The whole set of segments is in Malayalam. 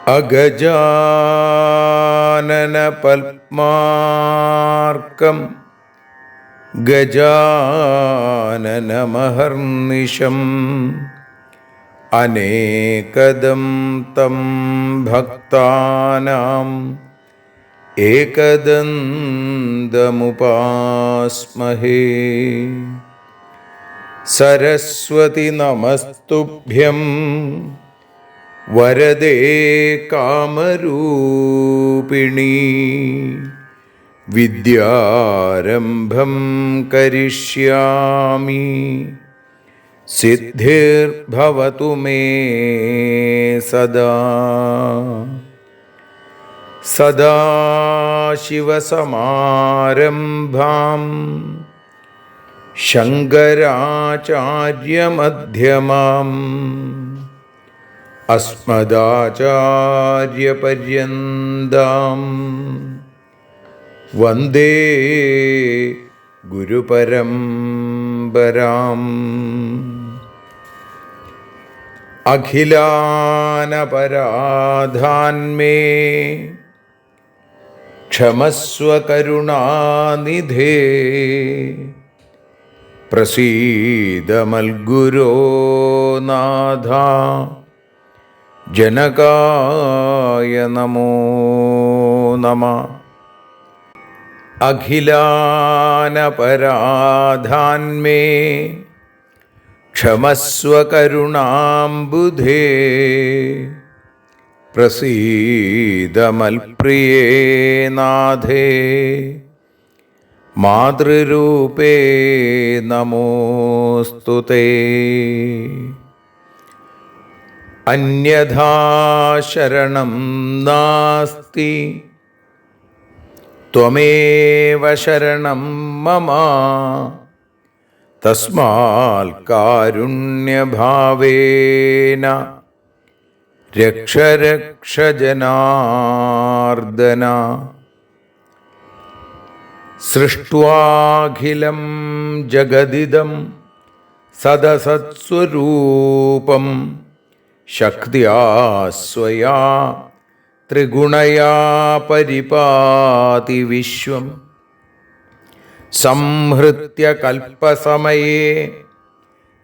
അഗജാനന പത്മാർക്കം ഗജാനനമഹർനിശം അനേകദം തം ഭക്താനാം ഏകദന്തമുപാസ്മഹേ. സരസ്വതി നമസ്തുഭ്യം വരദേ കാമരൂപിണീ. വിദ്യാരംഭം കരിഷ്യാമി സിദ്ധിർഭവതു മേ സദാ. സദാശിവസമാരംഭാം ശങ്കരാചാര്യമധ്യമാം അസ്മദാചാര്യപര്യന്താം വന്ദേ ഗുരുപരമ്പരാം. അഖിലാനപരാധാന്മേ ക്ഷമസ്വ കരുണാനിധേ. പ്രസീദ മൽഗുരോ നാഥ ജനകായ നമോ നമഃ. അഖിലാനപരാധാന്മേ ക്ഷമസ്വ കരുണാംബുധേ. പ്രസീദ മൽപ്രിയേ നാഥേ മാതൃരൂപേ നമോസ്തുതേ. അന്യഥാ ശരണം നാസ്തി ത്വമേവ ശരണം മമ. തസ്മാൽ കാരുണ്യഭാവേന രക്ഷ രക്ഷ ജനാർദ്ദന. സൃഷ്ട്വാഖിലം ജഗദിദം സദസത്സ്വരൂപം ശക്തിയാ സ്വയാ ത്രിഗുണയാ പരിപാതി വിശ്വം. സംഹൃത്യ കൽപ്പസമയേ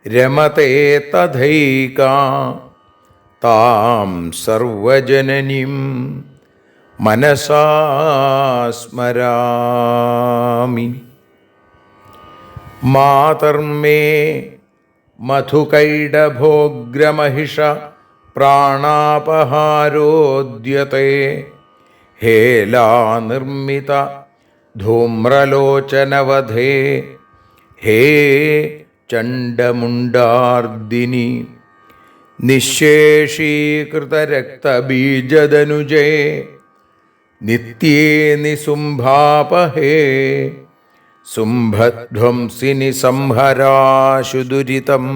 രമതേ തഥൈകാ. താം സർവജനനീം മനസാ സ്മരാമി. മാതർമേ മധുകൈടഭോഗ്രമഹിഷ പ്രാണാപഹാരോദ്യത്തെ. ഹേലാനിർമ്മിത ധൂമ്രലോചനവധേ. ഹേ ചണ്ഡമുണ്ഡാർദിനി. നിശേഷീകൃതരക്തബീജദനുജേ നിത്യേ നിസുംഭാപഹേ. സുംഭധ്വംസിനി സംഹരാശു ദുരിതം.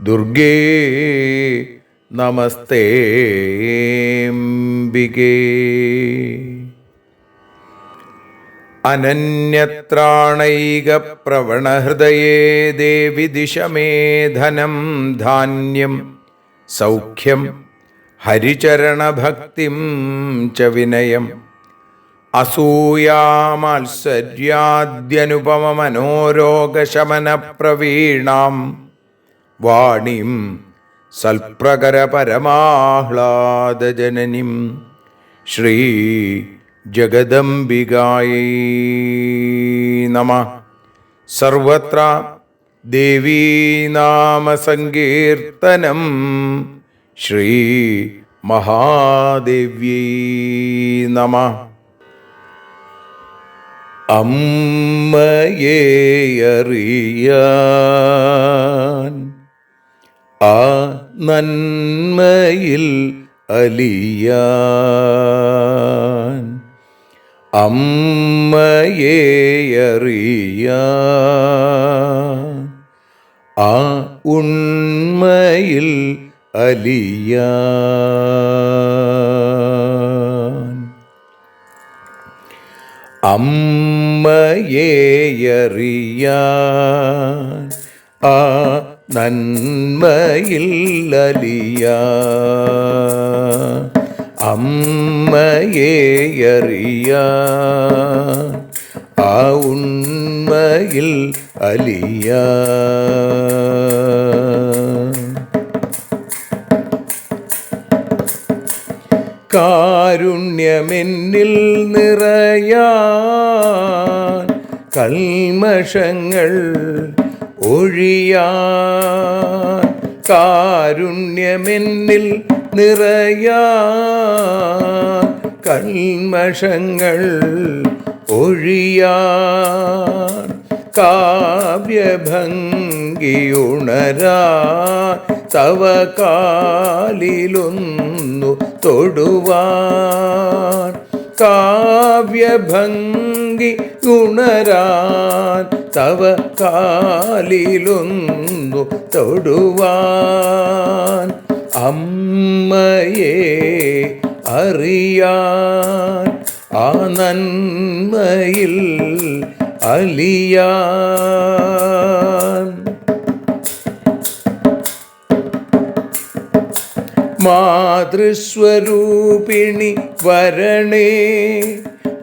ദുർഗേ നമസ്തേംബികേ. അനന്യത്രാണൈകപ്രവണഹൃദയേ ദേവി ദിശ മേ ധനം ധാന്യം സൗഖ്യം ഹരിചരണഭക്തിം ച വിനയം. അസൂയാമാത്സര്യാദ്യനുപമമനോരോഗശമനപ്രവീണാം വാണീം സൽപ്രകരപരമാഹ്ലാദജനനീം ശ്രീ ജഗദംബികായൈ നമഃ. സർവത്ര ദേവീനാമസങ്കീർത്തനം ശ്രീ മഹാദേവ്യൈ നമഃ. അമ്മയെ അറിയാൻ ആ നന്മയിൽ അലിയാൻ, അമ്മയെ അറിയാൻ ആ ഉണ്മയിൽ അലിയാൻ, അമ്മയെ അറിയാൻ ആ നന്മയിൽ അലിയാൻ, അമ്മയെ അറിയാൻ ആ ഉണ്മയിൽ അലിയാൻ. കാരുണ്യമെന്നിൽ നിറയാൻ, കൽമഷങ്ങൾ ഒഴിയാൻ, കാരുണ്യമെന്നിൽ നിറയാൻ, കൽമഷങ്ങൾ ഒഴിയാൻ, കാവ്യഭംഗിയുണരാൻ തവ കാലിലൊന്നു തൊടുവാൻ, കാവ്യഭംഗി ഉണരാൻ തവ കാലിലൊന്നു തൊടുവാൻ, അമ്മയെ അറിയാൻ ആ നന്മയിൽ അലിയാൻ. മാതൃസ്വരൂപിണി വരണേ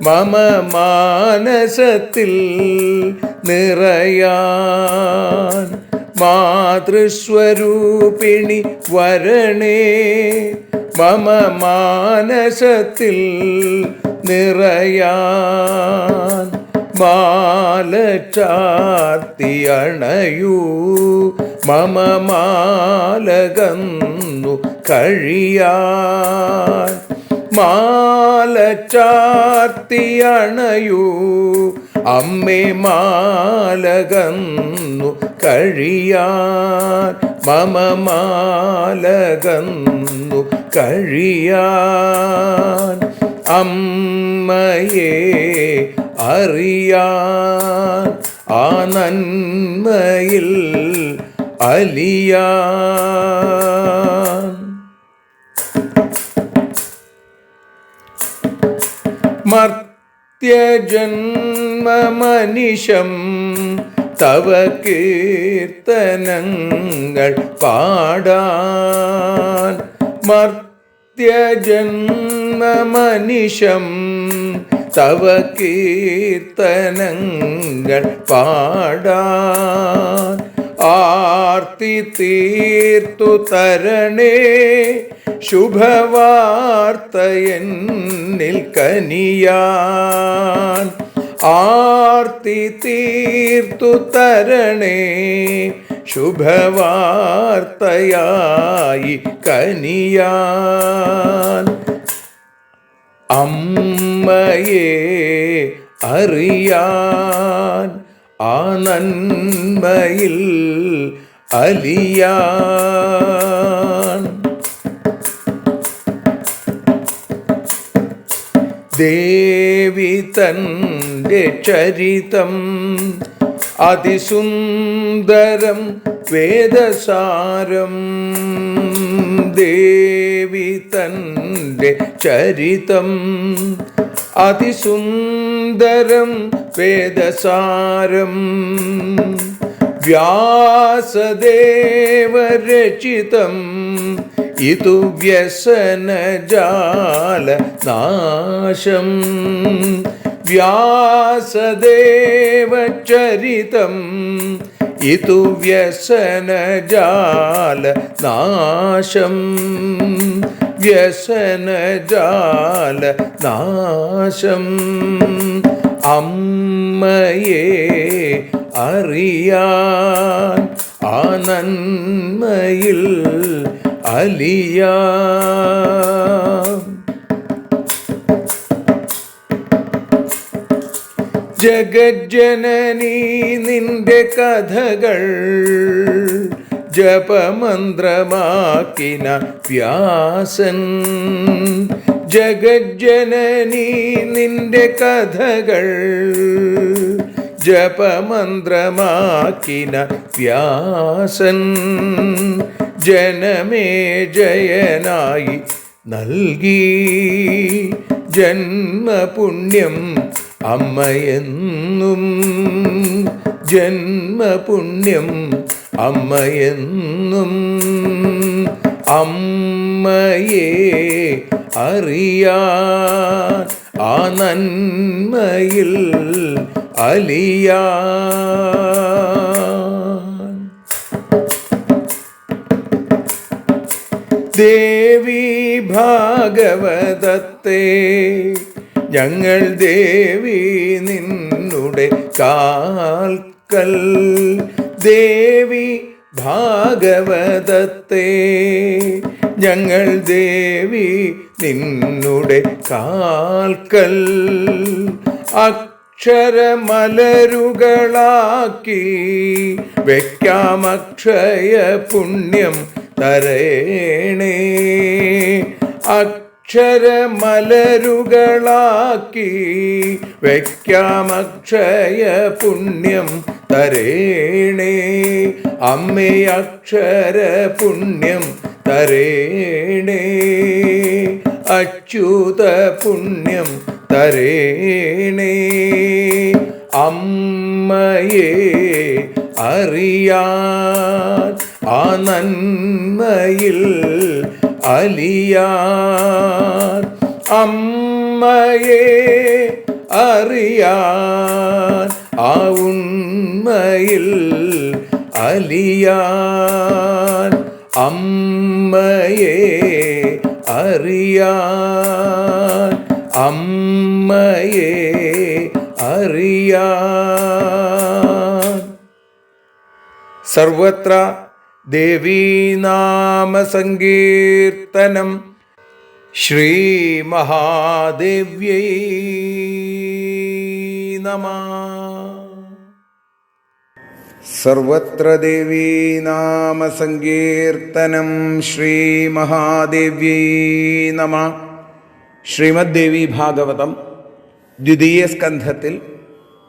മമ മാനസത്തിൽ നിറയാൻ, മാതൃസ്വരൂപിണി വരണേ മമ മാനസത്തിൽ നിറയാൻ, മാല ചാർത്തി അണയൂ മമ മാലകന്നു കഴിയാൻ, മാല ചാർത്തി അണയൂ അമ്മേ മാലകന്നു കഴിയാൻ, മമ മാലകന്നു കഴിയാൻ, അമ്മയെ അറിയാൻ ആ നന്മയിൽ അലിയാൻ. മർത്യജന്മമനിശം തവ കീർത്തനങ്ങൾ പാടാൻ, മർത്യജന്മമനിശം തവ കീർത്തനങ്ങൾ പാടാൻ, ആർത്തി തീർത്തു തരണേ ശുഭവാർത്തയെന്നിൽ കനിയാൻ, ആർത്തി തീർത്തു തരണേ ശുഭവാർത്തയായി കനിയാൻ, അമ്മയെ അറിയാൻ ആ നന്മയിൽ അലിയാൻ. ദേവി തൻ്റെ ചരിതം അതിസുന്ദരം വേദസാരം, ദേവി തൻ്റെ ചരിതം അതിസുന്ദരം വേദസാരം, വ്യാസദേവരചിതം ഇതു വ്യസനജാല നാശം, വ്യാസദേവചരിതം ഇതു വ്യസനജാല നാശം, വ്യസനജാല നാശം, അമ്മയെ അറിയാൻ ആ നന്മയിൽ അലിയാൻ. ജഗജ്ജനനീ നിന്റെ കഥകൾ ജപമന്ത്രമാക്കിന വ്യാസൻ. ജഗജ്ജനനീ നിന്റെ കഥകൾ ജപമന്ത്രമാക്കിന വ്യാസൻ. ജനമേ ജയനായി നൽകി ജന്മപുണ്യം അമ്മയെന്നും. ജന്മപുണ്യം അമ്മയെന്നും. അമ്മയെ അറിയാൻ ആ നന്മയിൽ അലിയാൻ. ദേവി ഭാഗവതത്തെ ഞങ്ങൾ ദേവി നിന്നുടെ കാൽക്കൽ. ദേവി ഭാഗവതത്തെ ഞങ്ങൾ ദേവി നിന്നുടെ കാൽക്കൽ. അക്ഷരമലരുകളാക്കി വയ്ക്കാം അക്ഷയ പുണ്യം തരേണേ. അക്ഷരമലരുകളാക്കി വയ്ക്കാം അക്ഷയ പുണ്യം തരേണേ. അമ്മേ അക്ഷര പുണ്യം തരേണേ. അച്യുത പുണ്യം തരേണേ. അമ്മയെ അറിയാൻ ആ നന്മയിൽ അലിയാൻ. അമ്മയെ അറിയാൻ ആ ഉണ്മയിൽ അലിയാൻ. അമ്മയെ അറിയാൻ. അമ്മയെ അറിയാൻ. സർവത്ര ദേവീനാമസങ്കീർത്തനം. ശ്രീ മഹാദേവ്യൈ നമഃ. സർവത്ര ദേവീനാമസങ്കീർത്തനം. ശ്രീ മഹാദേവ്യൈ നമഃ. ശ്രീമദ് ദേവി ഭാഗവതം ദ്വിതീയ സ്കന്ധത്തിൽ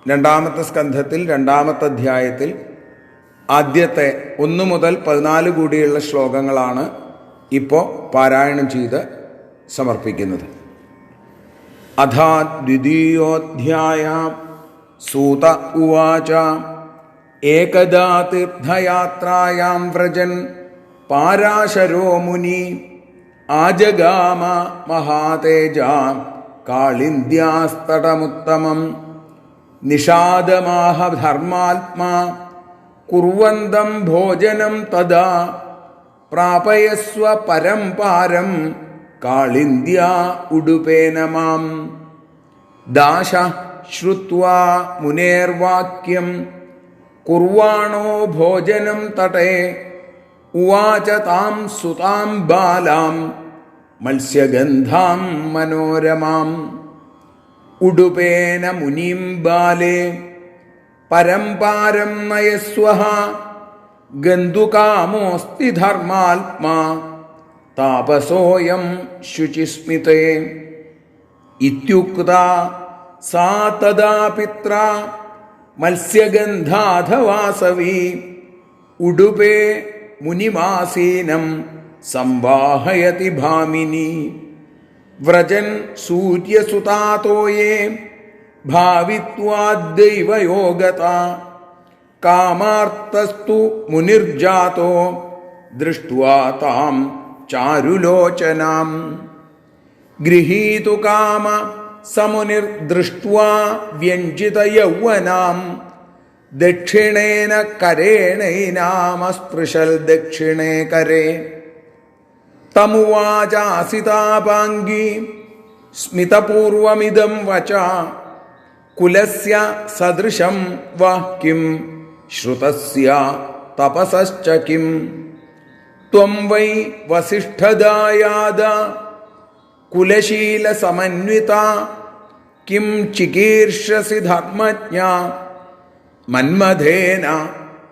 രണ്ടാമത്തെ സ്കന്ധത്തിൽ രണ്ടാമത്തെ അധ്യായത്തിൽ ആദ്യത്തെ 1 മുതൽ 14 കൂടിയുള്ള ശ്ലോകങ്ങളാണ് ഇപ്പോൾ പാരായണം ചെയ്ത് സമർപ്പിക്കുന്നത്. അഥാ ദ്വിതീയോധ്യായം. സൂത ഉവാച. ഏകദാ തീർത്ഥയാത്രായാം വ്രജൻ പാരാശരോ മുനി ആജഗാമ മഹാതേജ കാളിന്ദ്യാസ്തടമുത്തമം. നിഷാദമാഹ ധർമാത്മാ കുർവന്തം ഭോജനം തദാ പ്രാപയസ്വ പരംപാരം കാളിന്ദ്യാ ഉടുപേന മാം. ദാശ ശ്രുത്വാ മുനേർവാക്യം കുർവാണോ ഭോജനം തടേ ഉവാച താം സുതാം ബാലാം മത്സ്യഗന്ധാം മനോരമാം. ഉടുപേന മുനിം ബാലേ പരംപാരം നയസ്വഃ ഗന്ധുകാമോസ്തി ധർമാത്മാ താപസോയം ശുചിസ്മിതേ. ഇത്യുക്താ സാ തദാ പിത്രാ മത്സ്യഗന്ധാധവാസവി ഉടുപേ മുനിമാസീനം സംവാഹയതി ഭാമിനി. വ്രജൻ സൂര്യസുതാതോയേ ഭാവിത്വാദ്ദൈവയോഗത കാമാർത്തസ്തു മുനിർജാതോ ദൃഷ്ട്വാ താം ചാരുലോചനാം. ഗൃഹീതു കാമ സമുനിർദൃഷ്ട്വാ വ്യഞ്ജിതയൗവനാം ദക്ഷിണേന കരേണൈനാമസ്പൃശൽ ദക്ഷിണേ കരേ. തമുവാചാസിതാപാംഗി സ്മിതപൂർവമിദം വച കുലസ്യ സദൃശം വ കിം ശ്രുതസ്യ തപസശ്ച കിം. ത്വം വൈ വസിഷ്ഠദായാദ കുലശീല സമന്വിത കിം ചികീർഷസി ധർമ്മജ്ഞ മന്മഥേന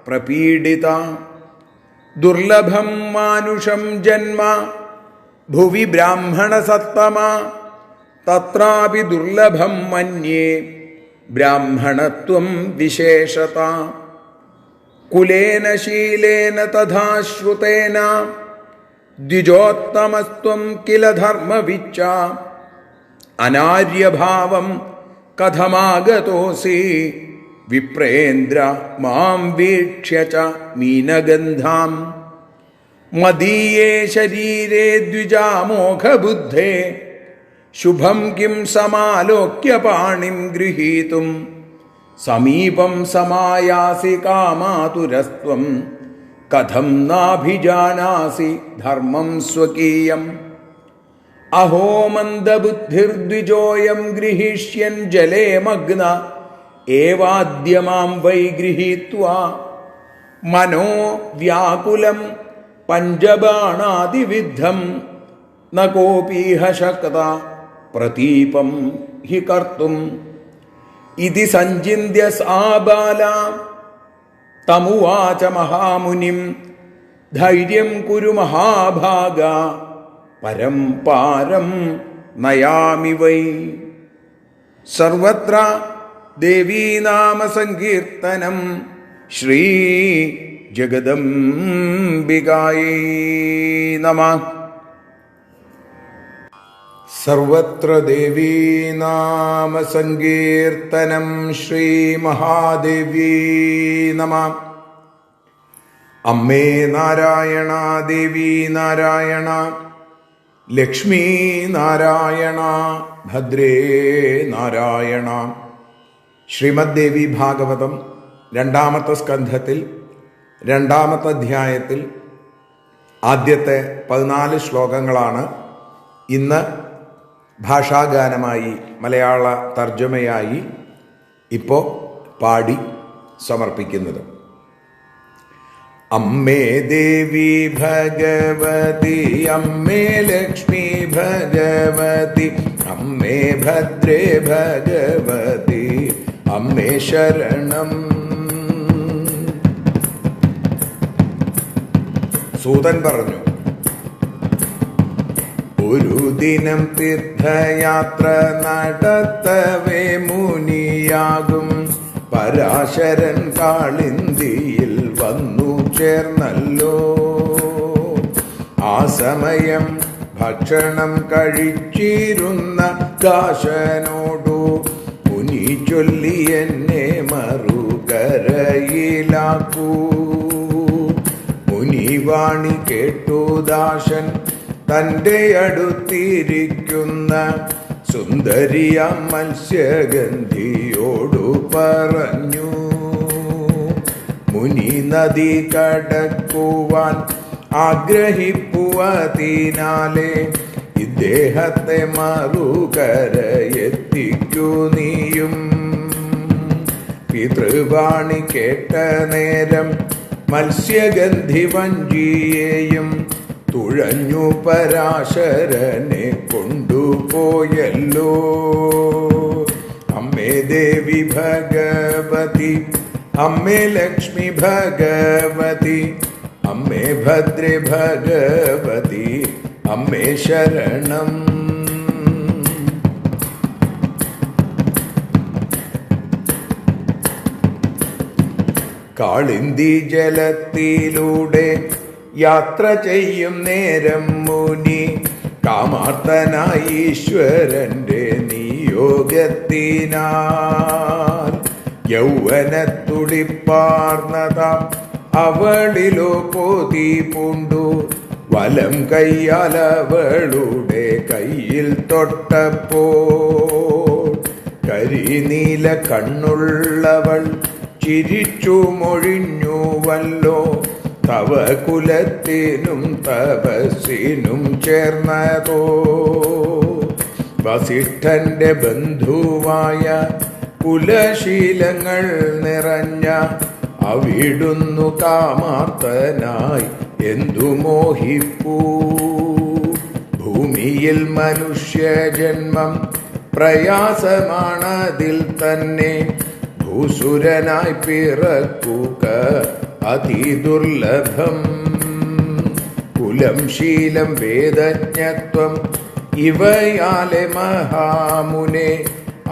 പ്രപീഡിത ദുർലഭം മാനുഷം ജന്മ ഭുവി ബ്രാഹ്മണസത്തമ തത്രാപി ദുർലഭം മന്യേ ബ്രാഹ്മണത്വം വിശേഷത കുലേന ശീലേന തഥാ ശ്രുതേന ദ്വിജോത്തമസ്ത്വം കില ധർമ്മവിച്ച അനാര്യഭാവം കഥമാഗതോസി വിപ്രേന്ദ്ര മാം വീക്ഷ്യ ച മീനഗന്ധാം മദീയേ ശരീരേ ദ്വിജാമോഘബുദ്ധേ ശുഭം കിം സമാലോക്യ പാണിം ഗൃഹീതും സമീപം സമായാസി കാമാതുരസ്ത്വം കഥം നാഭിജാനാസി ധർമ്മം സ്വകീയം അഹോ മന്ദബുദ്ധിർദ്വിജോയം ഗൃഹീഷ്യൻ ജലേ മഗ്ന ഏവാദ്യമാം വൈ ഗൃഹീത്വാ മനോ വ്യാകുലം പഞ്ചബാണാദിവിദ്ധം ന കോപീഹ ശക്ത പ്രതീപം ഹി കർത്തും ഇതി സഞ്ചിന്യ സാ ബാല തമുവാച മഹാമുനിം ധൈര്യം കുരു മഹാഭാഗ പരം പാരം നയാമി വൈ. സർവത്ര ദേവീനാമസങ്കീർത്തനം ശ്രീ ജഗദംബികായൈ നമഃ. സർവത്ര ദേവീനാമസങ്കീർത്തനം ശ്രീ മഹാദേവ്യൈ നമഃ. അമ്മേ നാരായണ, ദേവി നാരായണ, ലക്ഷ്മീ നാരായണ, ഭദ്രേ നാരായണ. ശ്രീമദ് ദേവി ഭാഗവതം രണ്ടാമത്തെ സ്കന്ധത്തിൽ രണ്ടാമത്തെ അധ്യായത്തിൽ ആദ്യത്തെ 14 ശ്ലോകങ്ങളാണ് ഇന്ന് ഭാഷാഗാനമായി മലയാള തർജ്ജമയായി ഇപ്പോൾ പാടി സമർപ്പിക്കുന്നത്. അമ്മേ ദേവി ഭഗവതി, അമ്മേ ലക്ഷ്മി ഭഗവതി, അമ്മേ ഭദ്രേ ഭഗവതി, അമ്മേ ശരണം. സൂതൻ പറഞ്ഞു, ഒരു ദിനം തീർത്ഥയാത്ര നടത്തവേ മുനിയാകും പരാശരൻ കാളിന്തിയിൽ വന്നു ചേർന്നല്ലോ. ആ സമയം ഭക്ഷണം കഴിച്ചിരുന്ന ദാശനോടു മുനി ചൊല്ലി എന്നെ മറുകരയിലാക്കൂ. മുനിവാണി കേട്ടു ദാശൻ തൻ്റെ അടുത്തിരിക്കുന്ന സുന്ദരിയ മത്സ്യഗന്ധിയോടു പറഞ്ഞു, മുനി നദി കടക്കുവാൻ ആഗ്രഹിപ്പുവതിനാലെ ഇദ്ദേഹത്തെ മറുകരയെത്തിക്കു നീയും. പിതൃവാണി കേട്ട നേരം മത്സ്യഗന്ധി വഞ്ചിയെയും തുഴഞ്ഞു പരാശരനെ കൊണ്ടുപോയല്ലോ. അമ്മേ ദേവി ഭഗവതി, അമ്മേ ലക്ഷ്മി ഭഗവതി, അമ്മേ ഭദ്രേ ഭഗവതി, അമ്മേ ശരണം. കാളിന്തി ജലത്തിലൂടെ യാത്ര ചെയ്യും നേരം മുനി കാമാർത്തനായി ഈശ്വരന്റെ നിയോഗത്തിനാൽ യൗവനത്തുടിപ്പാർന്നതാം അവളിലോ കൊതി പൂണ്ടു വലം കയ്യാൽ അവളുടെ കയ്യിൽ തൊട്ടപ്പോൾ കരിനീല കണ്ണുള്ളവൾ ചിരിച്ചു മൊഴിഞ്ഞുവല്ലോ. തവ കുലത്തിനും തപസ്സിനും ചേർന്നതോ വസിഷ്ഠന്റെ ബന്ധുവായ കുലശീലങ്ങൾ നിറഞ്ഞ അവിടുന്നു കാമാർത്തനായി എന്തു മോഹിപ്പൂ. ഭൂമിയിൽ മനുഷ്യജന്മം പ്രയാസമാണതിൽ തന്നെ ഭൂസുരനായി പിറക്കുക അതിദുർലഭം. കുലം ശീലം വേദജ്ഞത്വം ഇവയാലെ മഹാമുനെ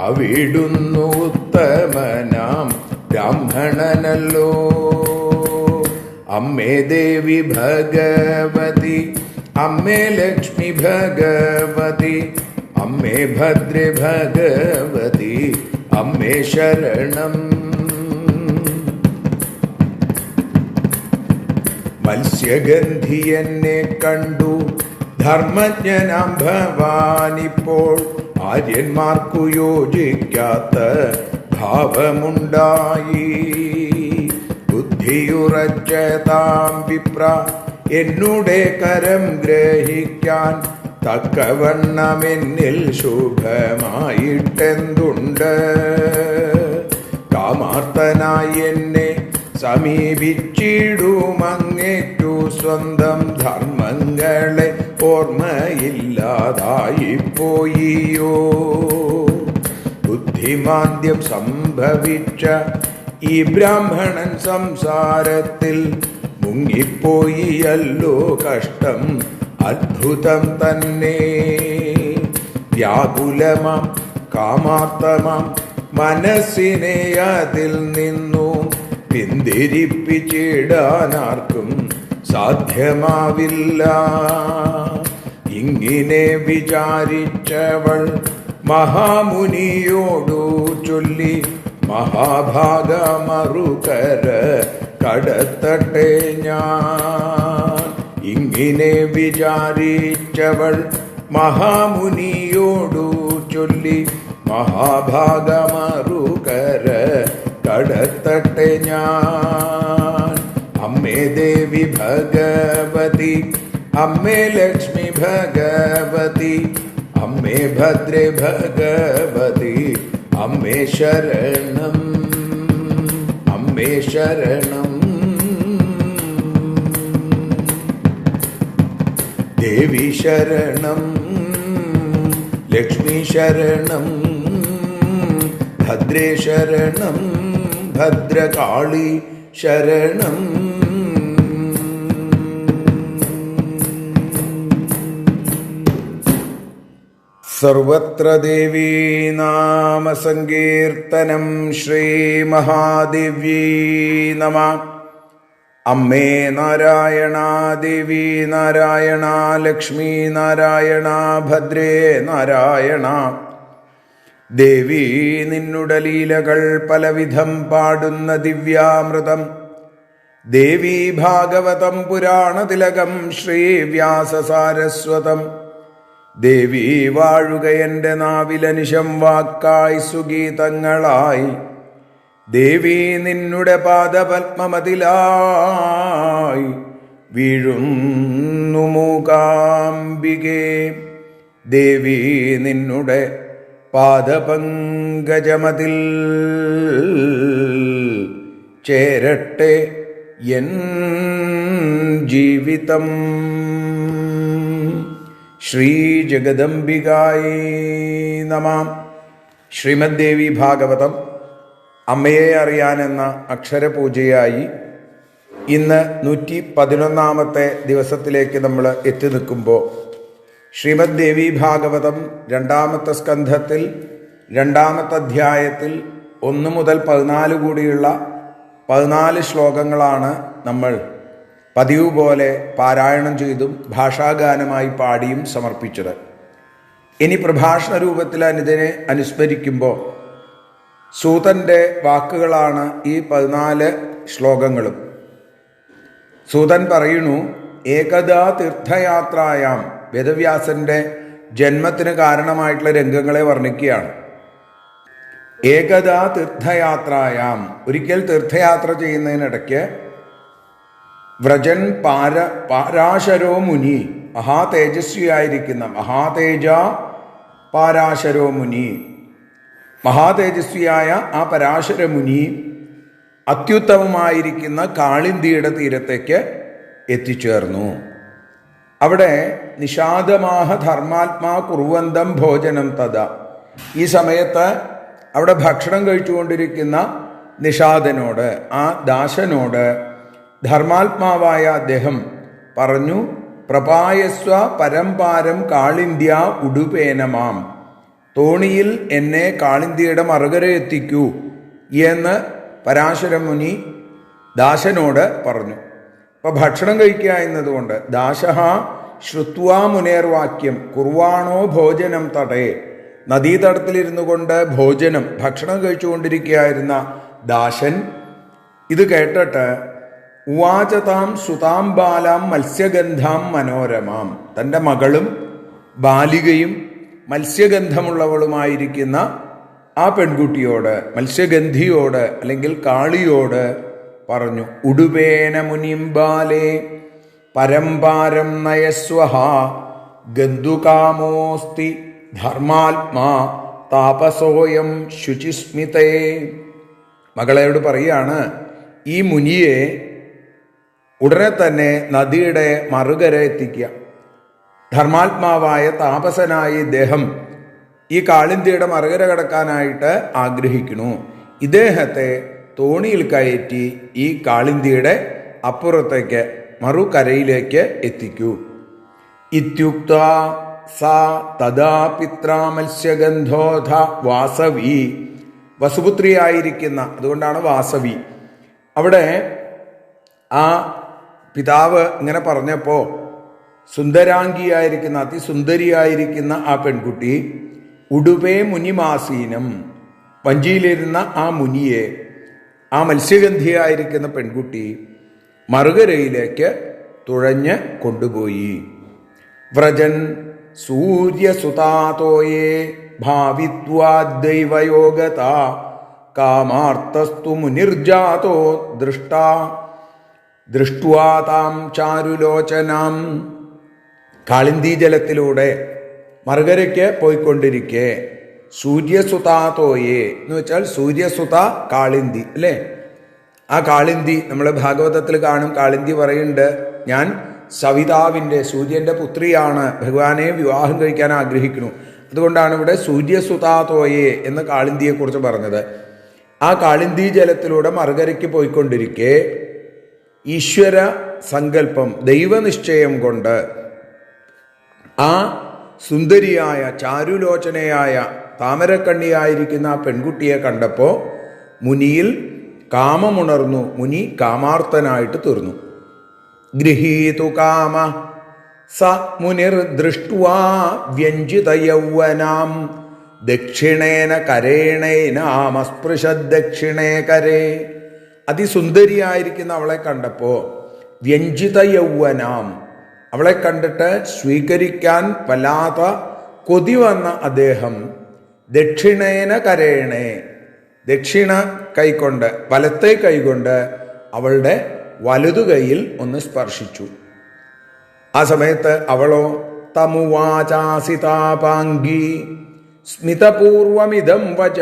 അവിടുന്നു ഉത്തമനാം ബ്രാഹ്മണനല്ലോ. അമ്മേ ദേവി ഭഗവതി, അമ്മേ ലക്ഷ്മി ഭഗവതി, അമ്മേ ഭദ്രേ ഭഗവതി, അമ്മേ ശരണം. മത്സ്യഗന്ധി എന്നെ കണ്ടു ധർമ്മജ്ഞനാം ഭവാനിപ്പോൾ ആര്യന്മാർക്കു യോജിക്കാത്ത ഭാവമുണ്ടായി. ബുദ്ധിയുറച്ചതാം വിപ്ര എന്നുടെ കരം ഗ്രഹിക്കാൻ തക്കവണ്ണമെന്നിൽ ശുഭമായിട്ടെന്തുണ്ട്. കാമാർത്തനായി എന്നെ സമീപിച്ചിടുമങ്ങേറ്റു സ്വന്തം ധർമ്മങ്ങളെ ഓർമ്മയില്ലാതായിപ്പോയിയോ. ബുദ്ധിമാന്ദ്യം സംഭവിച്ച ഈ ബ്രാഹ്മണൻ സംസാരത്തിൽ മുങ്ങിപ്പോയിയല്ലോ കഷ്ടം അദ്ഭുതം തന്നെ. വ്യാകുലമാം കാമാർത്തമാം മനസ്സിനെ അതിൽ നിന്നു പിന്തിരിപ്പിച്ചിടാനാർക്കും സാധ്യമാവില്ല. ഇങ്ങനെ വിചാരിച്ചവൾ മഹാമുനിയോടു ചൊല്ലി, മഹാഭാഗമറുകര കടത്തട്ടെ ഞാൻ. ഇങ്ങനെ വിചാരിച്ചവൾ മഹാമുനിയോടു ചൊല്ലി, മഹാഭാഗമറുകര കടത്തട്ടെ ഞാൻ. അമ്മേ ദേവി ഭഗവതി, അമ്മേ ലക്ഷ്മി ഭഗവതി, അമ്മേ ഭദ്രേ ഭഗവതി, അമ്മേ ശരണം, അമ്മേ ശരണം. ദേവി ശരണം, ലക്ഷ്മി ശരണം, ഭദ്രേ ശരണം, ഭദ്രകാളി ശരണം. സർവത്ര ദേവീ നാമ സങ്കീർത്തനം. ശ്രീ മഹാദേവ്യൈ നമഃ. അമ്മേ നാരായണ, ദേവി നാരായണ, ലക്ഷ്മി നാരായണ, ഭദ്രേ നാരായണ. ദേവി നിന്നുടെ ലീലകൾ പലവിധം പാടുന്ന ദിവ്യാമൃതം. ദേവി ഭാഗവതം പുരാണതിലകം ശ്രീ വ്യാസസാരസ്വതം. ദേവി വാഴുക എൻ്റെ നാവിലനിശം വാക്കായി സുഗീതങ്ങളായി. ദേവി നിന്നുടെ പാദപത്മമതിലായി വീഴുന്നു മൂകാംബികേ. ദേവി നിന്നുടെ പാദപങ്കജമതിൽ ചേരട്ടെ എൻ ജീവിതം. ശ്രീ ജഗദംബികായൈ നമഃ. ശ്രീമദ് ദേവി ഭാഗവതം അമ്മയെ അറിയാനെന്ന അക്ഷരപൂജയായി ഇന്ന് 111 ദിവസത്തിലേക്ക് നമ്മൾ എത്തി നിൽക്കുമ്പോൾ ശ്രീമദ് ദേവി ഭാഗവതം 2-ാമത്തെ സ്കന്ധത്തിൽ 2-ാമത്തെ അധ്യായത്തിൽ 1 മുതൽ 14 കൂടിയുള്ള 14 ശ്ലോകങ്ങളാണ് നമ്മൾ പതിവ് പോലെ പാരായണം ചെയ്തും ഭാഷാഗാനമായി പാടിയും സമർപ്പിച്ചത്. ഇനി പ്രഭാഷണ രൂപത്തിൽ ഇതിനെ അനുസ്മരിക്കുമ്പോൾ സൂതൻ്റെ വാക്കുകളാണ് ഈ 14 ശ്ലോകങ്ങളും. സൂതൻ പറയുന്നു, ഏകദാ തീർത്ഥയാത്രായാം, വേദവ്യാസന്റെ ജന്മത്തിന് കാരണമായിട്ടുള്ള രംഗങ്ങളെ വർണ്ണിക്കുകയാണ്. ഏകദാ തീർത്ഥയാത്രായാം, ഒരിക്കൽ തീർത്ഥയാത്ര ചെയ്യുന്നതിനിടയ്ക്ക് വ്രജൻ പാരാശരോ മുനി, മഹാതേജസ്വിയായിരിക്കുന്ന മഹാതേജ പാരാശരോ മുനി, മഹാതേജസ്വിയായ ആ പരാശര മുനി അത്യുത്തമമായിരിക്കുന്ന കാളിന്തിയുടെ തീരത്തേക്ക് എത്തിച്ചേർന്നു. അവിടെ നിഷാദമാഹ ധർമാത്മാ കുറുവന്തം ഭോജനം തഥ, ഈ സമയത്ത് അവിടെ ഭക്ഷണം കഴിച്ചുകൊണ്ടിരിക്കുന്ന നിഷാദനോട്, ആ ദാസനോട് ധർമാത്മാവായ അദ്ദേഹം പറഞ്ഞു, പ്രപായസ്വ പരംപാരം കാളിന്ത്യ ഉടുപേനമാം, തോണിയിൽ എന്നെ കാളിന്തിയുടെ മറുകര എത്തിക്കൂ എന്ന് പരാശരമുനി ദാസനോട് പറഞ്ഞു. അപ്പൊ ഭക്ഷണം കഴിക്കുക എന്നതുകൊണ്ട് ദാശഹ ശ്രുത്വാ മുനേർവാക്യം കുർവാണോ ഭോജനം തടേ, നദീതടത്തിലിരുന്നു കൊണ്ട് ഭക്ഷണം കഴിച്ചുകൊണ്ടിരിക്കുകയായിരുന്ന ദാശൻ ഇത് കേട്ടിട്ട് ഉവാചതാം സുതാം ബാലാം മത്സ്യഗന്ധാം മനോരമാം, തൻ്റെ മകളും ബാലികയും മത്സ്യഗന്ധമുള്ളവളുമായിരിക്കുന്ന ആ പെൺകുട്ടിയോട്, മത്സ്യഗന്ധിയോട് അല്ലെങ്കിൽ കാളിയോട് പറഞ്ഞു, ഉടുപേന മുനിംബാലേ പരംപാരം നയസ്വഹ ഗന്ധുകാമോസ്തി ധർമാത്മാ താപസോയം ശുചിസ്മിതേ. മകളയോട് പറയാണ്, ഈ മുനിയെ ഉടനെ തന്നെ നദിയുടെ മറുകര എത്തിക്കുക. ധർമാത്മാവായ താപസനായ ഇദ്ദേഹം ഈ കാളിന്തിയുടെ മറുകര കടക്കാനായിട്ട് ആഗ്രഹിക്കുന്നു. ഇദ്ദേഹത്തെ തോണിയിൽ കയറ്റി ഈ കാളിന്തിയുടെ അപ്പുറത്തേക്ക് മറുകരയിലേക്ക് എത്തിക്കൂ. ഇത്യുക്ത സാ തഥാ പിത്ര മത്സ്യഗന്ധോധ വാസവി, വസുപുത്രിയായിരിക്കുന്ന, അതുകൊണ്ടാണ് വാസവി. അവിടെ ആ പിതാവ് ഇങ്ങനെ പറഞ്ഞപ്പോൾ സുന്ദരാംഗിയായിരിക്കുന്ന, അതിസുന്ദരിയായിരിക്കുന്ന ആ പെൺകുട്ടി ഉടുപേ മുനിമാസീനം, വഞ്ചിയിലിരുന്ന ആ മുനിയെ, ആ മത്സ്യഗന്ധിയായിരിക്കുന്ന പെൺകുട്ടി മറുകരയിലേക്ക് തുഴഞ്ഞ് കൊണ്ടുപോയി. വ്രജൻ സൂര്യസുതാതോയേ ഭാവിത്വാദൈവയോഗത കാമാർത്തസ്തു മുനിർജാതോ ദൃഷ്ട്വാതാം ചാരുലോചനാം. കാളിന്തി ജലത്തിലൂടെ മറുകരയ്ക്ക് പോയിക്കൊണ്ടിരിക്കെ സൂര്യസുതാതോയെ എന്ന് വെച്ചാൽ സൂര്യസുത കാളിന്തി അല്ലേ. ആ കാളിന്തി നമ്മൾ ഭാഗവതത്തിൽ കാണും. കാളിന്തി പറയുന്നുണ്ട്, ഞാൻ സവിതാവിൻ്റെ, സൂര്യൻ്റെ പുത്രിയാണ്, ഭഗവാനെ വിവാഹം കഴിക്കാൻ ആഗ്രഹിക്കുന്നു. അതുകൊണ്ടാണ് ഇവിടെ സൂര്യസുതാതോയെ എന്ന കാളിന്തിയെക്കുറിച്ച് പറഞ്ഞത്. ആ കാളിന്തി ജലത്തിലൂടെ മറുകരയ്ക്ക് പോയിക്കൊണ്ടിരിക്കെ ഈശ്വര സങ്കല്പം, ദൈവനിശ്ചയം കൊണ്ട് ആ സുന്ദരിയായ ചാരുലോചനയായ താമരക്കണ്ണിയായിരിക്കുന്ന ആ പെൺകുട്ടിയെ കണ്ടപ്പോൾ മുനിയിൽ കാമമുണർന്നു. മുനി കാമാർത്തനായിട്ട് തീർന്നു. ഗൃഹീതു കാമ സ മുനിർ ദൃഷ്ട്വാ വ്യഞ്ജിത യൗവനാം ദക്ഷിണേന കരേണേനാമസ്പൃശദ് ദക്ഷിണേ കരേ. അതിസുന്ദരിയായിരിക്കുന്ന അവളെ കണ്ടപ്പോൾ വ്യഞ്ജിത യൗവനാം, അവളെ കണ്ടിട്ട് സ്വീകരിക്കാൻ വല്ലാത്ത കൊതി വന്ന അദ്ദേഹം ദക്ഷിണേന കരേണേ, ദക്ഷിണ കൈകൊണ്ട്, വലത്തെ കൈകൊണ്ട് അവളുടെ വലതു കൈയിൽ ഒന്ന് സ്പർശിച്ചു. ആ സമയത്ത് അവളോ തമുവാചാസിതാപാംഗി സ്മിതപൂർവമിതം വച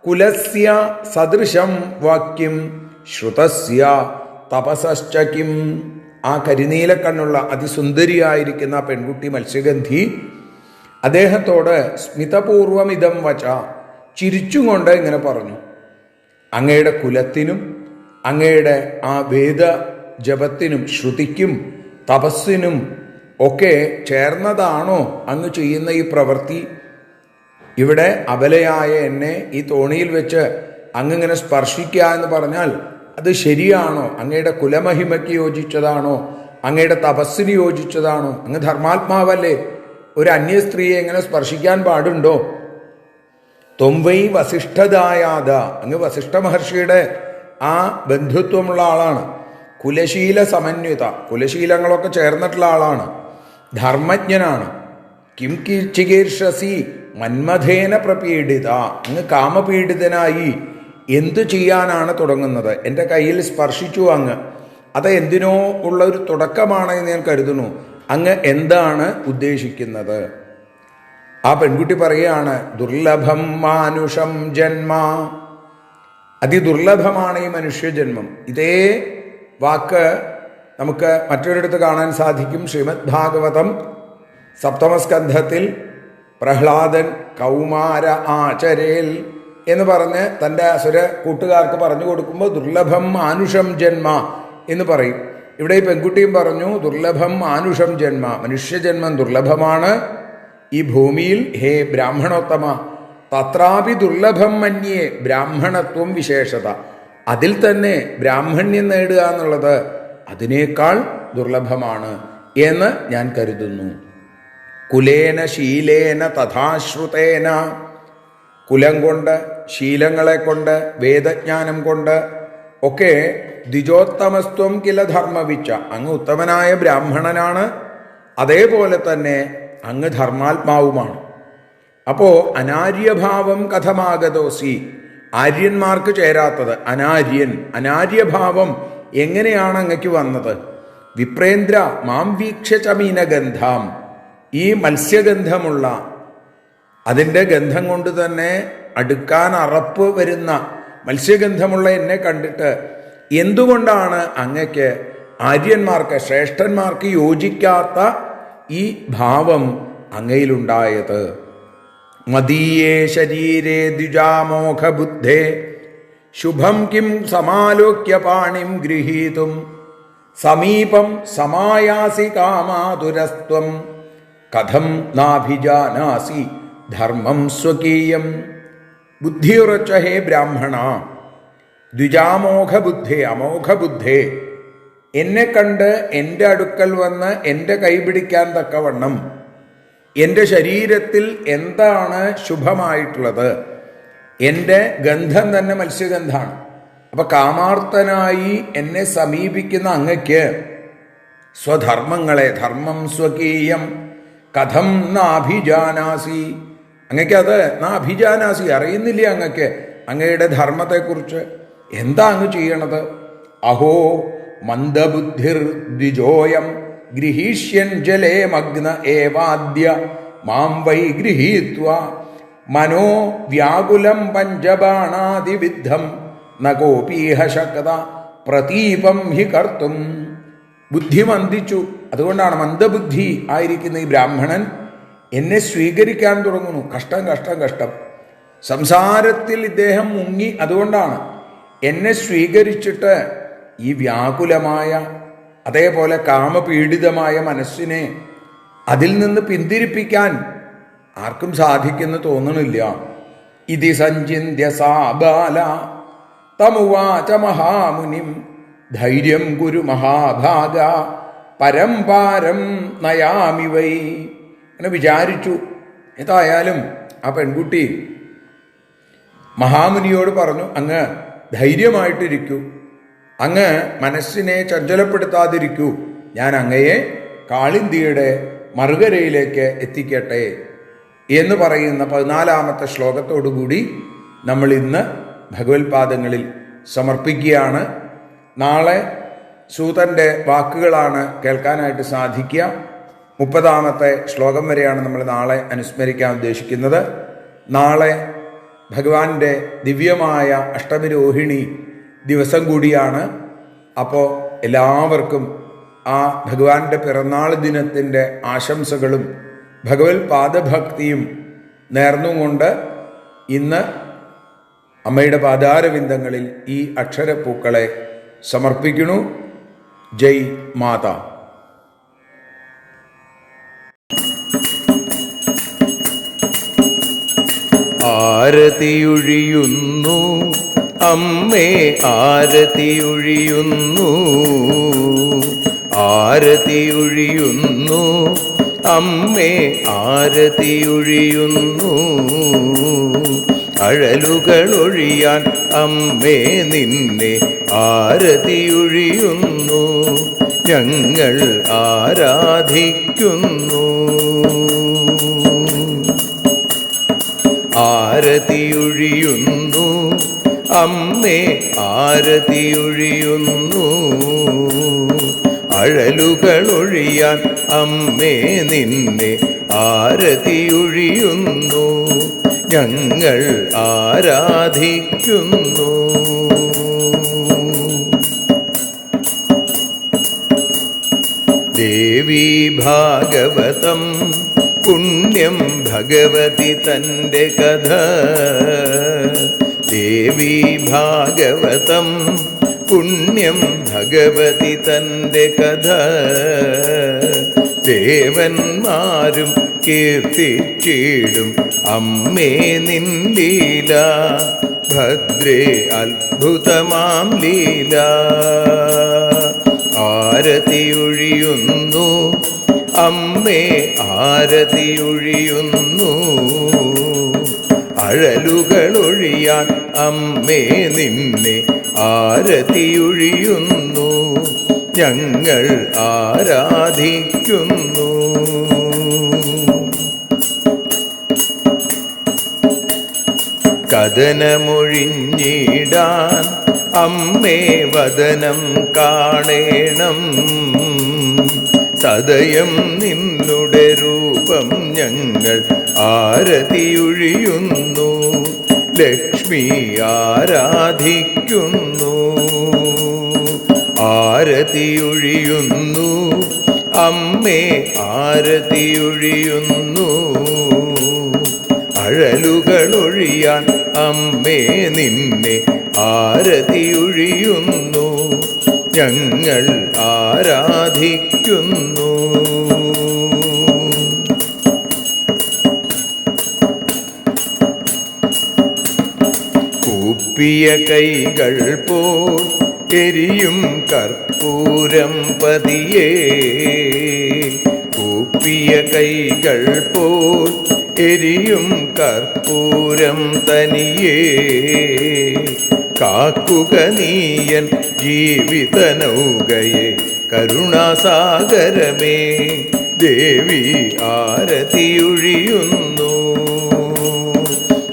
കുലസ്യ സദൃശം വാക്യം ശ്രുതസ്യ തപസശ്ചകിം. ആ കരിനീലക്കണ്ണുള്ള അതിസുന്ദരിയായിരിക്കുന്ന പെൺകുട്ടി മത്സ്യഗന്ധി അദ്ദേഹത്തോട് സ്മിതപൂർവമിതം വച, ചിരിച്ചുകൊണ്ട് ഇങ്ങനെ പറഞ്ഞു, അങ്ങയുടെ കുലത്തിനും അങ്ങയുടെ ആ വേദ ജപത്തിനും ശ്രുതിക്കും തപസ്സിനും ഒക്കെ ചേർന്നതാണോ അങ്ങ് ചെയ്യുന്ന ഈ പ്രവൃത്തി? ഇവിടെ അബലയായ എന്നെ ഈ തോണിയിൽ വെച്ച് അങ്ങിങ്ങനെ സ്പർശിക്കുക എന്ന് പറഞ്ഞാൽ അത് ശരിയാണോ? അങ്ങയുടെ കുലമഹിമയ്ക്ക് യോജിച്ചതാണോ? അങ്ങയുടെ തപസ്സിന് യോജിച്ചതാണോ? അങ്ങ് ധർമാത്മാവല്ലേ, ഒരു അന്യ സ്ത്രീയെ എങ്ങനെ സ്പർശിക്കാൻ പാടുണ്ടോ? തൊംവൈ വസിഷ്ഠദായാത, അങ്ങ് വസിഷ്ഠ മഹർഷിയുടെ ആ ബന്ധുത്വമുള്ള ആളാണ്. കുലശീല സമന്വിത, കുലശീലങ്ങളൊക്കെ ചേർന്നിട്ടുള്ള ആളാണ്. ധർമ്മജ്ഞനാണ്. കിം ചികീർഷസി മന്മഥേന പ്രപീഡിത, അങ്ങ് കാമപീഡിതനായി എന്തു ചെയ്യാനാണ് തുടങ്ങുന്നത്? എൻ്റെ കയ്യിൽ സ്പർശിച്ചു അങ്ങ്, അത് എന്തിനോ ഉള്ള ഒരു തുടക്കമാണെന്ന് ഞാൻ കരുതുന്നു. അങ്ങ് എന്താണ് ഉദ്ദേശിക്കുന്നത്? ആ പെൺകുട്ടി പറയുകയാണ്, ദുർലഭം മാനുഷം ജന്മ, അതിദുർലഭമാണ് ഈ മനുഷ്യജന്മം. ഇതേ വാക്ക് നമുക്ക് മറ്റൊരിടത്ത് കാണാൻ സാധിക്കും. ശ്രീമദ് ഭാഗവതം സപ്തമസ്കന്ധത്തിൽ പ്രഹ്ലാദൻ കൗമാര ആചരേൽ എന്ന് പറഞ്ഞ് തൻ്റെ അസുര കൂട്ടുകാർക്ക് പറഞ്ഞു കൊടുക്കുമ്പോൾ ദുർലഭം മാനുഷം ജന്മ എന്ന് പറയും. ഇവിടെ ഈ പെൺകുട്ടിയും പറഞ്ഞു ദുർലഭം മാനുഷം ജന്മ, മനുഷ്യജന്മം ദുർലഭമാണ് ഈ ഭൂമിയിൽ. ഹേ ബ്രാഹ്മണോത്തമ, തത്രാപി ദുർലഭം മന്യേ ബ്രാഹ്മണത്വം വിശേഷത. അതിൽ തന്നെ ബ്രാഹ്മണ്യം നേടുക എന്നുള്ളത് അതിനേക്കാൾ ദുർലഭമാണ് എന്ന് ഞാൻ കരുതുന്നു. കുലേന ശീലേന തഥാശ്രുതേന, കുലം കൊണ്ട്, ശീലങ്ങളെ കൊണ്ട്, വേദജ്ഞാനം കൊണ്ട് ഒക്കെ ദ്വിജോത്തമസ്ത്വം കില ധർമ്മവിച്ച, അങ്ങ് ഉത്തമനായ ബ്രാഹ്മണനാണ്, അതേപോലെ തന്നെ അങ്ങ് ധർമാത്മാവുമാണ്. അപ്പോ അനാര്യഭാവം കഥമാഗതോസി, ആര്യന്മാർക്ക് ചേരാത്തത് അനാര്യൻ, അനാര്യഭാവം എങ്ങനെയാണ് അങ്ങക്ക് വന്നത്? വിപ്രേന്ദ്ര മാം വീക്ഷ്യ ചമീനഗന്ധാം, ഈ മത്സ്യഗന്ധമുള്ള അതിൻ്റെ ഗന്ധം കൊണ്ട് തന്നെ അടുക്കാൻ അറപ്പ് വരുന്ന മത്സ്യഗന്ധമുള്ള എന്നെ കണ്ടിട്ട് എന്തുകൊണ്ടാണ് അങ്ങക്ക് ആര്യന്മാർക്ക്, ശ്രേഷ്ഠന്മാർക്ക് യോജിക്കാത്ത ഈ ഭാവം അങ്ങയിലുണ്ടായത്? മദീയേ ശരീരേ ദ്വിജാമോഘബുദ്ധേ ശുഭം കിം സമാലോക്യ പാണിം ഗൃഹീതും സമീപം സമായാസി കാമാതുരസ്ത്വം കഥം നാഭിജാനാസി ധർമ്മം സ്വകീയം. ബുദ്ധിയുറച്ച ഹേ ബ്രാഹ്മണ, ദ്വിജാമോഘബുദ്ധേ, അമോഘബുദ്ധേ, എന്നെ കണ്ട് എൻ്റെ അടുക്കൽ വന്ന് എൻ്റെ കൈപിടിക്കാൻ തക്കവണ്ണം എൻ്റെ ശരീരത്തിൽ എന്താണ് ശുഭമായിട്ടുള്ളത്? എൻ്റെ ഗന്ധം തന്നെ മത്സ്യഗന്ധാണ്. അപ്പൊ കാമാർത്തനായി എന്നെ സമീപിക്കുന്ന അങ്ങയ്ക്ക് സ്വധർമ്മങ്ങളെ, ധർമ്മം സ്വകീയം കഥം നാഭിജാനാസി, അങ്ങക്ക് അത് നാഭിജാനാസി, അറിയുന്നില്ല അങ്ങക്ക് അങ്ങയുടെ ധർമ്മത്തെക്കുറിച്ച്. എന്താ അങ്ങ് ചെയ്യണത്? അഹോ മന്ദബുദ്ധിർ ദ്വിജോയം ഗൃഹീഷ്യൻ ജലേ മഗ്ന ഏവാദ്യ മാം വൈ ഗൃഹീത്വ മനോ വ്യാകുലം പഞ്ചബാണാദിവിദ്ധം നകോപീഹ ശക്ത പ്രതീപം ഹി കർത്തും. ബുദ്ധി മന്ദിച്ചു, അതുകൊണ്ടാണ് മന്ദബുദ്ധി ആയിരിക്കുന്ന ഈ ബ്രാഹ്മണൻ എന്നെ സ്വീകരിക്കാൻ തുടങ്ങുന്നു. കഷ്ടം കഷ്ടം കഷ്ടം, സംസാരത്തിൽ ഇദ്ദേഹം മുങ്ങി. അതുകൊണ്ടാണ് എന്നെ സ്വീകരിച്ചിട്ട് ഈ വ്യാകുലമായ, അതേപോലെ കാമപീഡിതമായ മനസ്സിനെ അതിൽ നിന്ന് പിന്തിരിപ്പിക്കാൻ ആർക്കും സാധിക്കുമെന്ന് തോന്നണില്ല. ഇതി സഞ്ചിന്യ സാ ബാല തമുവാച മഹാമുനിം ധൈര്യം കുരു മഹാഭാഗ പരംപാരം നയാമി വൈ. അങ്ങനെ വിചാരിച്ചു. ഏതായാലും ആ പെൺകുട്ടി മഹാമുനിയോട് പറഞ്ഞു, അങ്ങ് ധൈര്യമായിട്ടിരിക്കൂ, അങ്ങ് മനസ്സിനെ ചഞ്ചലപ്പെടുത്താതിരിക്കൂ, ഞാൻ അങ്ങയെ കാളിന്തിയുടെ മറുകരയിലേക്ക് എത്തിക്കട്ടെ എന്ന് പറയുന്ന 14-ാമത്തെ ശ്ലോകത്തോടുകൂടി നമ്മൾ ഇന്ന് ഭഗവത്പാദങ്ങളിൽ സമർപ്പിക്കുകയാണ്. നാളെ സൂതൻ്റെ വാക്കുകളാണ് കേൾക്കാനായിട്ട് സാധിക്കുക. 30-ാമത്തെ ശ്ലോകം വരെയാണ് നമ്മൾ നാളെ അനുസ്മരിക്കാൻ ഉദ്ദേശിക്കുന്നത്. നാളെ ഭഗവാന്റെ ദിവ്യമായ അഷ്ടമിരോഹിണി ദിവസം കൂടിയാണ്. അപ്പോൾ എല്ലാവർക്കും ആ ഭഗവാന്റെ പിറന്നാൾ ദിനത്തിൻ്റെ ആശംസകളും ഭഗവത് പാദഭക്തിയും നേർന്നുകൊണ്ട് ഇന്ന് അമ്മയുടെ പാദാരവിന്ദങ്ങളിൽ ഈ അക്ഷരപ്പൂക്കളെ സമർപ്പിക്കുന്നു. ജയ് മാതാ. ആരതിയൊഴിയുന്നു അമ്മേ, ആരതിയൊഴിയുന്നു, ആരതിയൊഴിയുന്നു അമ്മേ, ആരതിയൊഴിയുന്നു. അഴലുകളൊഴിയാൻ അമ്മേ നിന്നെ ആരതിയൊഴിയുന്നു, ഞങ്ങൾ ആരാധിക്കുന്നു. ആരതിയൊഴിയുന്നു അമ്മേ, ആരതിയൊഴിയുന്നു. അഴലുകളൊഴിയാൻ അമ്മേ നിന്നെ ആരതിയൊഴിയുന്നു, ഞങ്ങൾ ആരാധിക്കുന്നു. ദേവീ ഭാഗവതം പുണ്യം ഭഗവതി തൻ്റെ കഥ. ദേവി ഭാഗവതം പുണ്യം ഭഗവതി തൻ്റെ കഥ. ദേവന്മാരും കീർത്തിച്ചിടും അമ്മേ നിൻ ലീല. ഭദ്രേ അത്ഭുതമാം ലീല. ആരതിയൊഴിയുന്നു അമ്മേ ആരതിയൊഴിയുന്നു. അഴലുകളൊഴിയാൻ അമ്മേ നിന്നെ ആരതിയൊഴിയുന്നു. ഞങ്ങൾ ആരാധിക്കുന്നു. കഥനമൊഴിഞ്ഞിടാൻ അമ്മേ വദനം കാണേണം. സദയം നിന്നുടെ രൂപം ഞങ്ങൾ ആരതിയൊഴിയുന്നു. ലക്ഷ്മി ആരാധിക്കുന്നു. ആരതിയൊഴിയുന്നു അമ്മേ ആരതിയൊഴിയുന്നു. അഴലുകളൊഴിയാൻ അമ്മേ നിന്നെ ആരതിയൊഴിയുന്നു. ഞങ്ങൾ ആരാധിക്കുന്നു. കൂപ്പിയ കൈകൾ പോൽ എരിയും കർപ്പൂരം പതിയേ. കൂപ്പിയ കൈകൾ പോൽ എരിയും കർപ്പൂരം തനിയേ. കാക്കുക നീയൻ ജീവിത നൗകയെ കരുണാസാഗരമേ. ദേവി ആരതിയൊഴിയുന്നു.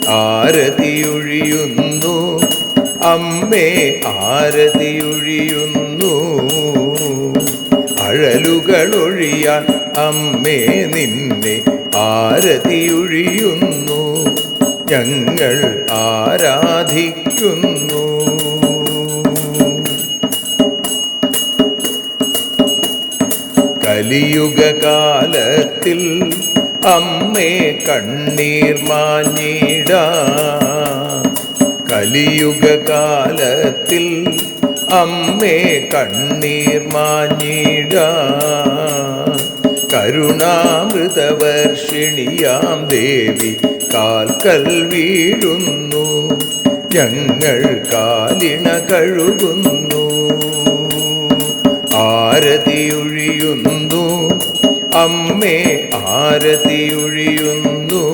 ആരതിയൊഴിയുന്നു അമ്മേ ആരതിയൊഴിയുന്നു. അഴലുകളൊഴിയാൻ അമ്മേ നിന്നെ ആരതിയൊഴിയുന്നു. ഞങ്ങൾ ആരാധിക്കുന്നു. കലിയുഗകാലത്തിൽ അമ്മേ കണ്ണീർ മാഞ്ഞിടാ. കലിയുഗകാലത്തിൽ അമ്മേ കണ്ണീർ മാഞ്ഞിടാ. കരുണാമൃതവർഷിണിയാം ദേവി കാൽക്കൽ വീഴുന്നു. ഞങ്ങൾ കാലിണ കഴുകുന്നു. ആരതിയൊഴിയുന്നു അമ്മേ ആരതിയൊഴിയുന്നു.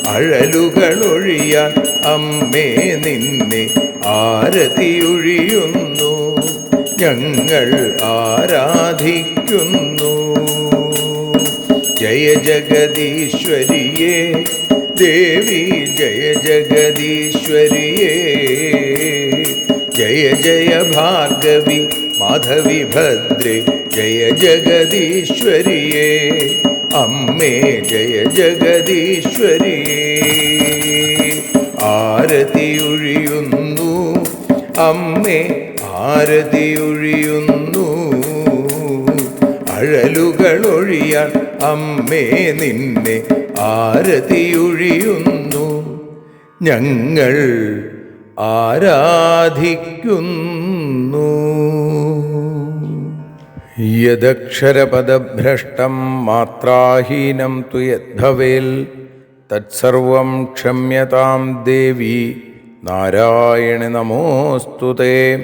അഴലുകളൊഴിയാൻ അമ്മേ നിന്നെ ആരതിയൊഴിയുന്നു. ഞങ്ങൾ ആരാധിക്കുന്നു. ജയ ജഗദീശ്വരിയേ ദേവി ജയ ജഗദീശ്വരിയേ. ജയ ജയ ഭാർഗവി മാധവി ഭദ്രേ ജയ ജഗദീശ്വരിയേ. അമ്മേ ജയ ജഗദീശ്വരിയേ. ആരതിയൊഴിയുന്നു അമ്മേ ആരതിയൊഴിയുന്നു. അഴലുകളൊഴിയാൻ അമ്മേ നിന്നെ ആരതിയൊഴിയുന്നു. ഞങ്ങൾ ആരാധിക്കുന്നു. യദക്ഷരപദഭ്രഷ്ടം മാത്രാഹീനം തു യദ്ഭവേൽ തത്സർവം ക്ഷമ്യതാം ദേവി നാരായണ നമോസ്തുതേ.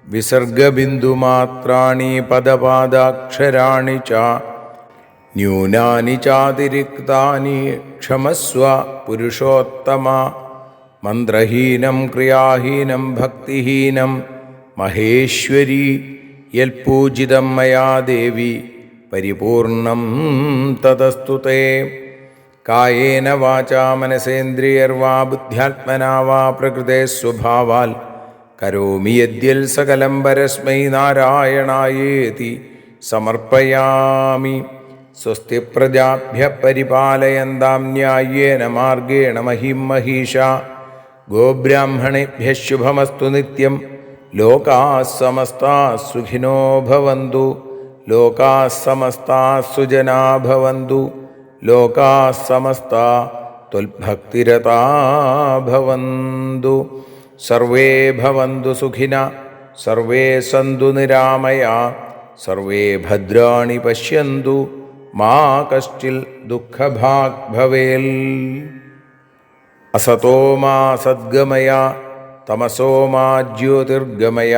വിസർഗബിന്ദുമാത്രാണി പദപാദാക്ഷരാണി ച ന്യൂനാനി ചാതിരിക്താനി ക്ഷമസ്വ പുരുഷോത്തമ. മന്ത്രഹീനം ക്രിയാഹീനം ഭക്തിഹീനം മഹേശ്വരി യൽപൂജിതം മയാ ദേവി പരിപൂർണം തദസ്തുതേ. കായേന വാചാ മനസേന്ദ്രിയർവാ ബുദ്ധ്യാത്മനാ വാ പ്രകൃതേ സ്വഭാവാൽ കരോമി യദ്യൽ സകലം പരസ്മൈ നാരായണായേതി സമർപ്പയാമി. സ്വസ്തി പ്രജാഭ്യഃ പരിപാലയന്താം ന്യായേന മാർഗേണ മഹിം മഹീഷാ. ഗോബ്രാഹ്മണേഭ്യഃ ശുഭമസ്തു നിത്യം. ലോകാഃ സമസ്താഃ സുഖിനോ ഭവന്തു. ലോകാः സമസ്താः സുജനാ ഭവന്തു ലോകാः സമസ്താः ത്വൽഭക്തിരതാ ഭവന്തു സർവേ ഭവന്തു സുഖിനഃ സർവേ സന്തു നിരാമയാഃ സർവേ ഭദ്രാണി പശ്യന്തു മാ കശ്ചിൽ ദുഃഖഭാഗ് ഭവേൽ. അസതോ മാ സദ്ഗമയ തമസോ മാ ജ്യോതിർഗമയ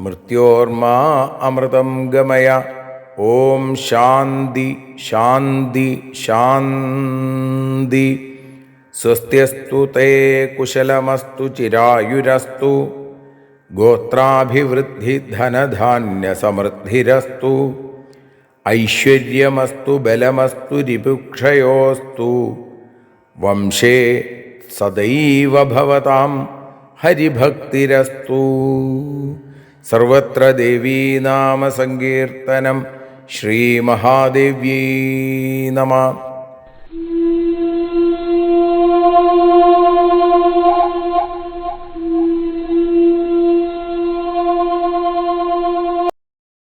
മൃത്യോർമാ അമൃതം ഗമയ. ഓം ശാന്തി ശാന്തി ശാന്തി. സ്വസ്ത്യസ്തു തേ കുശലമസ്തു ചിരായുരസ്തു ഗോത്രാഭിവൃദ്ധി ധനധാന്യസമൃദ്ധിരസ്തു ഐശ്വര്യമസ്തു ബലമസ്തു രിപുക്ഷയോസ്തു വംശേ സദൈവ ഭവതാം ഹരിഭക്തിരസ്തു. സർവത്ര ദേവീനാമസങ്കീർത്തനം. ശ്രീമഹാദേവ്യൈ നമഃ.